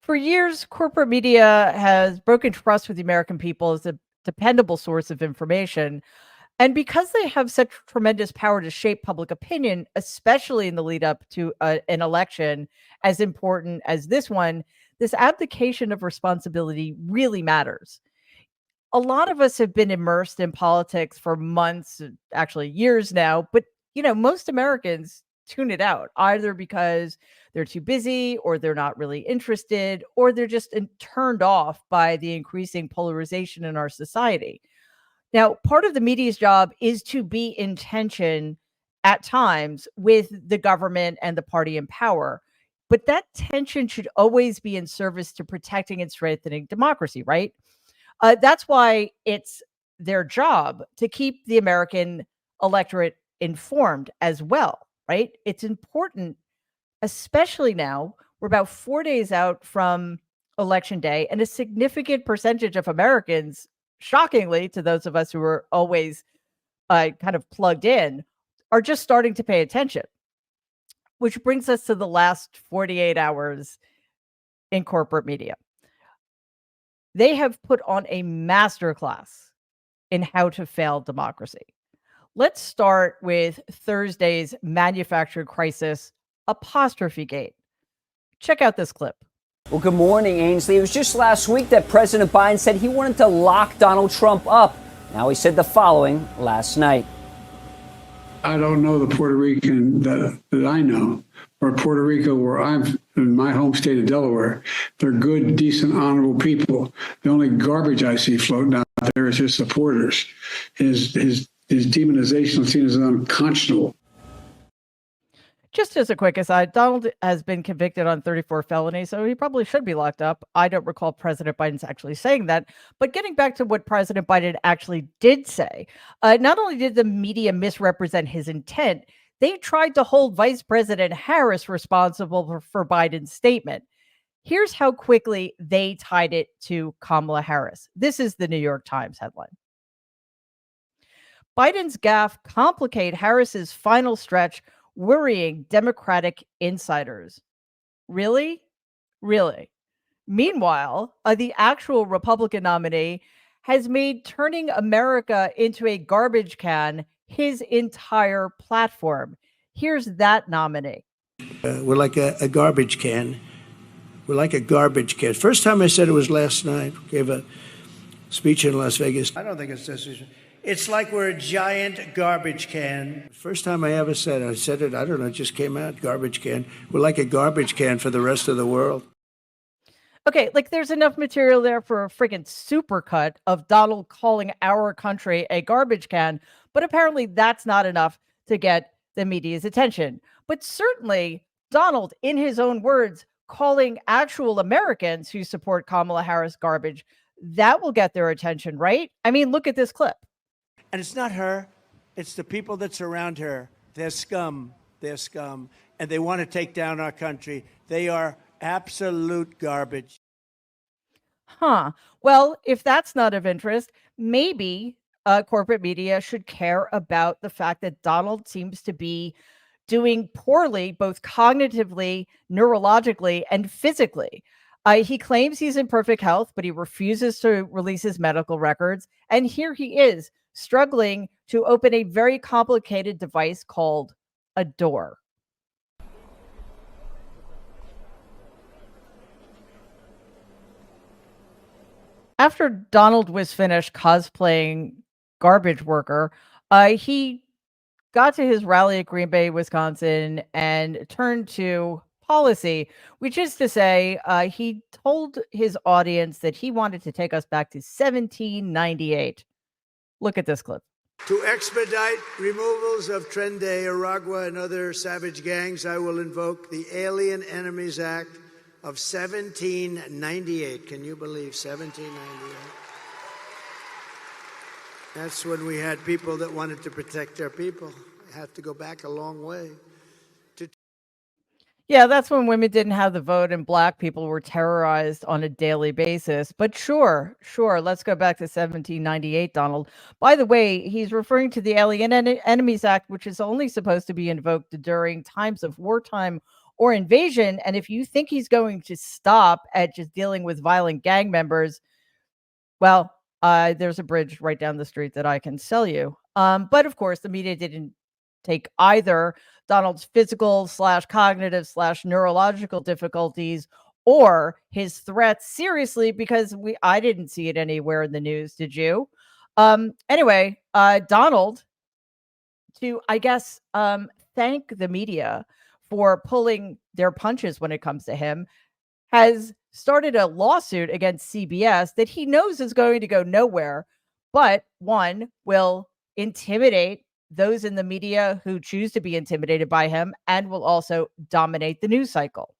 For years, corporate media has broken trust with the American people as a dependable source of information. And because they have such tremendous power to shape public opinion, especially in the lead up to an election as important as this one, this abdication of responsibility really matters. A lot of us have been immersed in politics for months, actually years now, but most Americans tune it out either because they're too busy or they're not really interested or they're just turned off by the increasing polarization in our society. Now, part of the media's job is to be in tension at times with the government and the party in power. But that tension should always be in service to protecting and strengthening democracy, right? That's why it's their job to keep the American electorate informed as well, right? It's important, especially now. We're about 4 days out from election day, and a significant percentage of Americans, shockingly to those of us who are always kind of plugged in, are just starting to pay attention. Which brings us to the last 48 hours in corporate media. They have put on a masterclass in how to fail democracy. Let's start with Thursday's manufactured crisis, apostrophe gate. Check out this clip. Well, good morning, Ainsley. It was just last week that President Biden said he wanted to lock Donald Trump up. Now he said the following last night. I don't know the Puerto Rican that I know, or Puerto Rico where I'm in my home state of Delaware. They're good, decent, honorable people. The only garbage I see floating out there is his supporters. His demonization is seen as unconscionable. Just as a quick aside, Donald has been convicted on 34 felonies, so he probably should be locked up. I don't recall President Biden's actually saying that. But getting back to what President Biden actually did say, not only did the media misrepresent his intent, they tried to hold Vice President Harris responsible for Biden's statement. Here's how quickly they tied it to Kamala Harris. This is the New York Times headline. Biden's gaffe complicate Harris's final stretch, worrying Democratic insiders. Really? Really? Meanwhile, the actual Republican nominee has made turning America into a garbage can his entire platform. Here's that nominee. We're like a garbage can. We're like a garbage can. First time I said it was last night. Gave a speech in Las Vegas. I don't think it's this. It's like we're a giant garbage can. First time I ever said it, I don't know, it just came out, garbage can. We're like a garbage can for the rest of the world. Okay, like there's enough material there for a freaking supercut of Donald calling our country a garbage can, but apparently that's not enough to get the media's attention. But certainly, Donald, in his own words, calling actual Americans who support Kamala Harris garbage, that will get their attention, right? I mean, look at this clip. And it's not her, it's the people that surround her. They're scum. They're scum. And they want to take down our country. They are absolute garbage. Huh. Well, if that's not of interest, maybe corporate media should care about the fact that Donald seems to be doing poorly, both cognitively, neurologically, and physically. He claims he's in perfect health, but he refuses to release his medical records. And here he is, struggling to open a very complicated device called a door. After Donald was finished cosplaying garbage worker, he got to his rally at Green Bay, Wisconsin, and turned to policy, which is to say, he told his audience that he wanted to take us back to 1798. Look at this clip. To expedite removals of Trende, Aragua, and other savage gangs, I will invoke the Alien Enemies Act of 1798. Can you believe 1798? That's when we had people that wanted to protect their people. Have to go back a long way. Yeah, that's when women didn't have the vote and black people were terrorized on a daily basis. But sure, let's go back to 1798, Donald. By the way, he's referring to the Alien Enemies Act, which is only supposed to be invoked during times of wartime or invasion. And if you think he's going to stop at just dealing with violent gang members, well, there's a bridge right down the street that I can sell you. But of course, the media didn't take either Donald's physical slash cognitive slash neurological difficulties or his threats seriously, because I didn't see it anywhere in the news. Did you? Anyway, Donald, to I guess thank the media for pulling their punches when it comes to him, has started a lawsuit against CBS that he knows is going to go nowhere, but one will intimidate those in the media who choose to be intimidated by him and will also dominate the news cycle.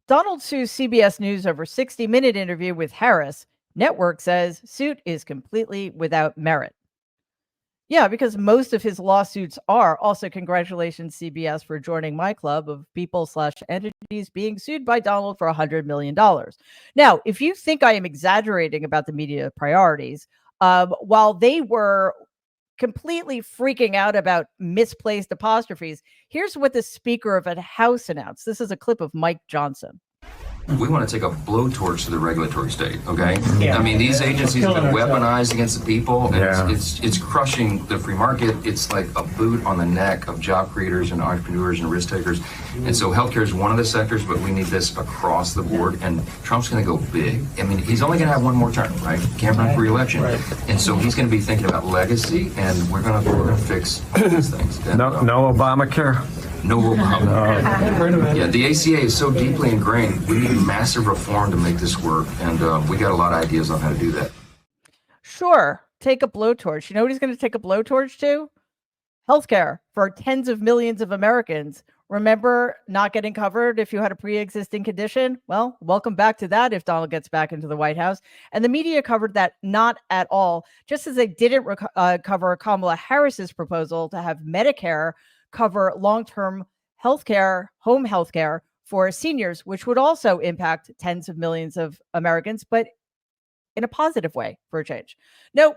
Donald sues CBS News over 60-minute interview with Harris. Network says suit is completely without merit. Yeah, because most of his lawsuits are. Also, congratulations, CBS, for joining my club of people slash entities being sued by Donald for $100 million. Now, if you think I am exaggerating about the media priorities, while they were completely freaking out about misplaced apostrophes, here's what the Speaker of a House announced. This is a clip of Mike Johnson. We want to take a blowtorch to the regulatory state, okay? Yeah. I mean, these agencies have been weaponized against the people, and it's crushing the free market. It's like a boot on the neck of job creators and entrepreneurs and risk takers. And so healthcare is one of the sectors, but we need this across the board, and Trump's going to go big. I mean, he's only going to have one more term, right? Can't run for re-election. Right. And so he's going to be thinking about legacy, and we're going to fix all these things. And, no Obamacare? No Obama. Yeah, the ACA is so deeply ingrained. We need massive reform to make this work, and we got a lot of ideas on how to do that. Sure, take a blowtorch. You know what he's going to take a blowtorch to? Healthcare for tens of millions of Americans. Remember not getting covered if you had a pre-existing condition? Well, welcome back to that if Donald gets back into the White House. And the media covered that not at all, just as they didn't cover Kamala Harris's proposal to have Medicare cover long-term healthcare, home healthcare for seniors, which would also impact tens of millions of Americans, but in a positive way for a change. Nope.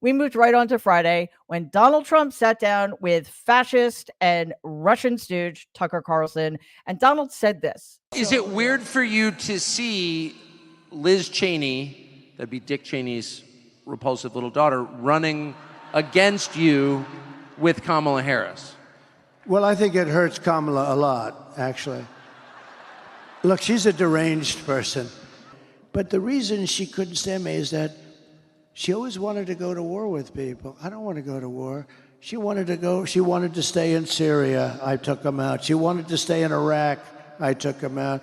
We moved right on to Friday when Donald Trump sat down with fascist and Russian stooge Tucker Carlson, and Donald said this. Is it weird for you to see Liz Cheney, that'd be Dick Cheney's repulsive little daughter, running against you with Kamala Harris? Well, I think it hurts Kamala a lot, actually. Look, she's a deranged person. But the reason she couldn't stand me is that she always wanted to go to war with people. I don't want to go to war. She wanted to stay in Syria. I took them out. She wanted to stay in Iraq. I took them out.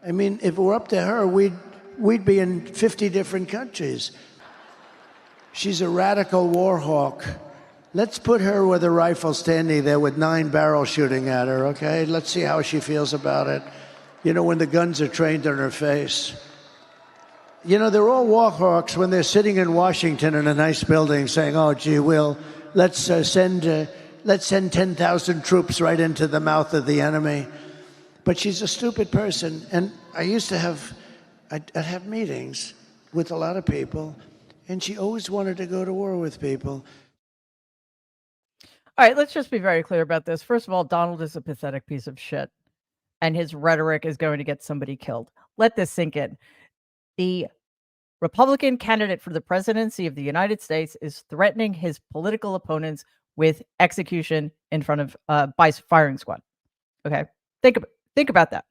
I mean, if it were up to her, we'd be in 50 different countries. She's a radical war hawk. Let's put her with a rifle standing there with 9 barrels shooting at her, okay? Let's see how she feels about it. You know, when the guns are trained on her face. You know, they're all war hawks when they're sitting in Washington in a nice building saying, oh, gee, let's send 10,000 troops right into the mouth of the enemy. But she's a stupid person. And I used to I'd have meetings with a lot of people, and she always wanted to go to war with people. All right, let's just be very clear about this. First of all, Donald is a pathetic piece of shit, and his rhetoric is going to get somebody killed. Let this sink in. The Republican candidate for the presidency of the United States is threatening his political opponents with execution in front of by firing squad. Okay, think about that.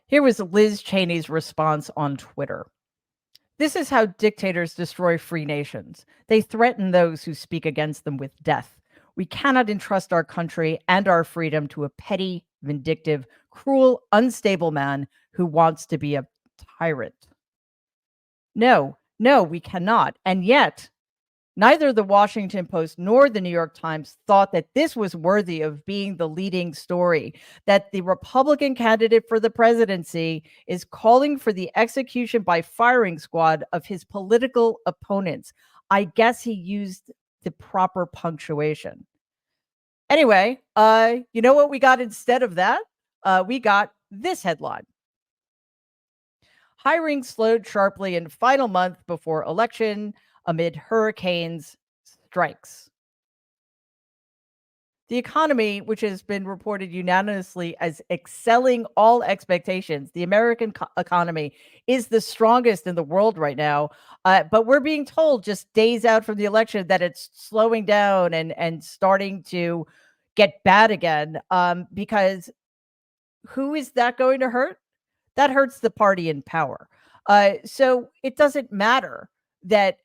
Here was Liz Cheney's response on Twitter. This is how dictators destroy free nations. They threaten those who speak against them with death. We cannot entrust our country and our freedom to a petty, vindictive, cruel, unstable man who wants to be a tyrant. No, we cannot. And yet, neither the Washington Post nor the New York Times thought that this was worthy of being the leading story, that the Republican candidate for the presidency is calling for the execution by firing squad of his political opponents. I guess he used the proper punctuation. Anyway, you know what we got instead of that? We got this headline. Hiring slowed sharply in final month before election amid hurricanes strikes. The economy, which has been reported unanimously as excelling all expectations, the American economy is the strongest in the world right now. But we're being told just days out from the election that it's slowing down and starting to get bad again. Because who is that going to hurt? That hurts the party in power. So it doesn't matter that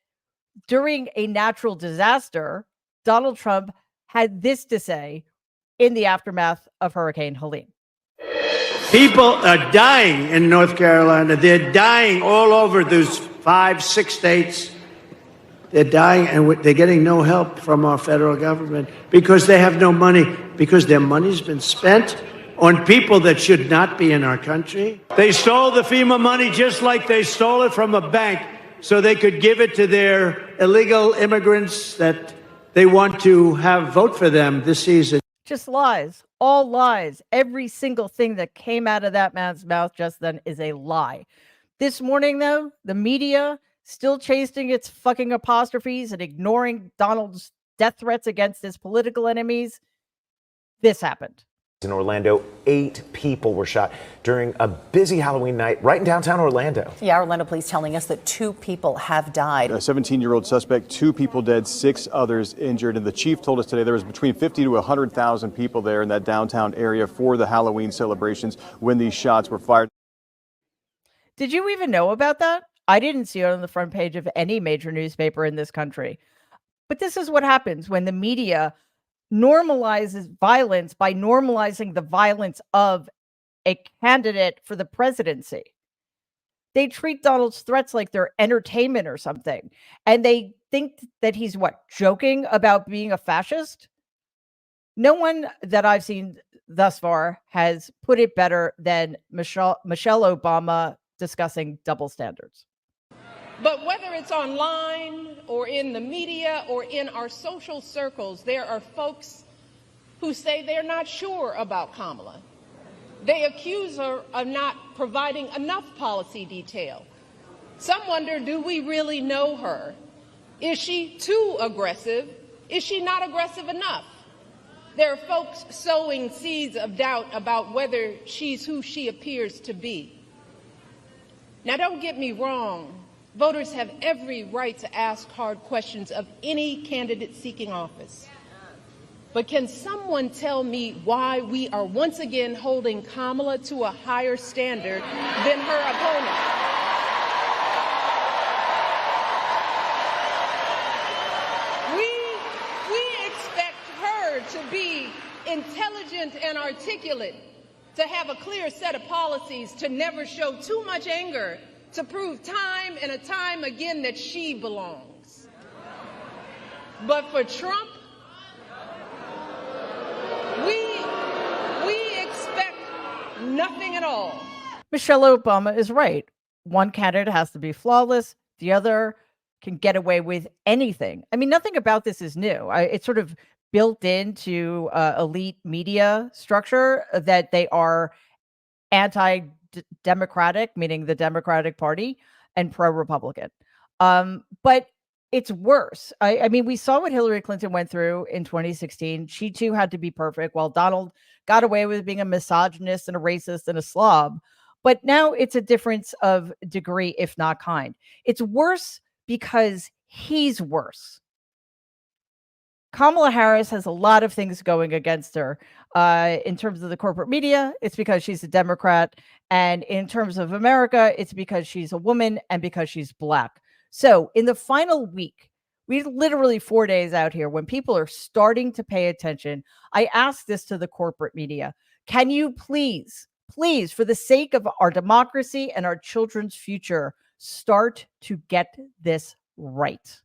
during a natural disaster, Donald Trump had this to say in the aftermath of Hurricane Helene. People are dying in North Carolina. They're dying all over those 5-6 states. They're dying, and they're getting no help from our federal government because they have no money, because their money's been spent on people that should not be in our country. They stole the FEMA money just like they stole it from a bank so they could give it to their illegal immigrants that they want to have vote for them this season. Just lies, all lies. Every single thing that came out of that man's mouth just then is a lie. This morning, though, the media still chasing its fucking apostrophes and ignoring Donald's death threats against his political enemies. This happened. In Orlando, 8 people were shot during a busy Halloween night right in downtown Orlando. Yeah, Orlando police telling us that 2 people have died. A 17-year-old suspect, 2 people dead, 6 others injured. And the chief told us today there was between 50 to 100,000 people there in that downtown area for the Halloween celebrations when these shots were fired. Did you even know about that? I didn't see it on the front page of any major newspaper in this country. But this is what happens when the media normalizes violence by normalizing the violence of a candidate for the presidency. They treat Donald's threats like they're entertainment or something. And they think that he's joking about being a fascist? No one that I've seen thus far has put it better than Michelle Obama discussing double standards. But whether it's online or in the media or in our social circles, there are folks who say they're not sure about Kamala. They accuse her of not providing enough policy detail. Some wonder, do we really know her? Is she too aggressive? Is she not aggressive enough? There are folks sowing seeds of doubt about whether she's who she appears to be. Now, don't get me wrong. Voters have every right to ask hard questions of any candidate seeking office. But can someone tell me why we are once again holding Kamala to a higher standard than her opponent? We expect her to be intelligent and articulate, to have a clear set of policies, to never show too much anger, to prove time and time again that she belongs. But for Trump, we expect nothing at all. Michelle Obama is right. One candidate has to be flawless. The other can get away with anything. I mean, nothing about this is new. It's sort of built into elite media structure that they are anti-democratic, meaning the Democratic Party, and pro-Republican. But it's worse. I mean, we saw what Hillary Clinton went through in 2016. She too had to be perfect, while Donald got away with being a misogynist and a racist and a slob. But now it's a difference of degree, if not kind. It's worse because he's worse. Kamala Harris has a lot of things going against her. In terms of the corporate media, it's because she's a Democrat. And in terms of America, it's because she's a woman and because she's Black. So in the final week, we're literally 4 days out here when people are starting to pay attention. I ask this to the corporate media. Can you please, for the sake of our democracy and our children's future, start to get this right?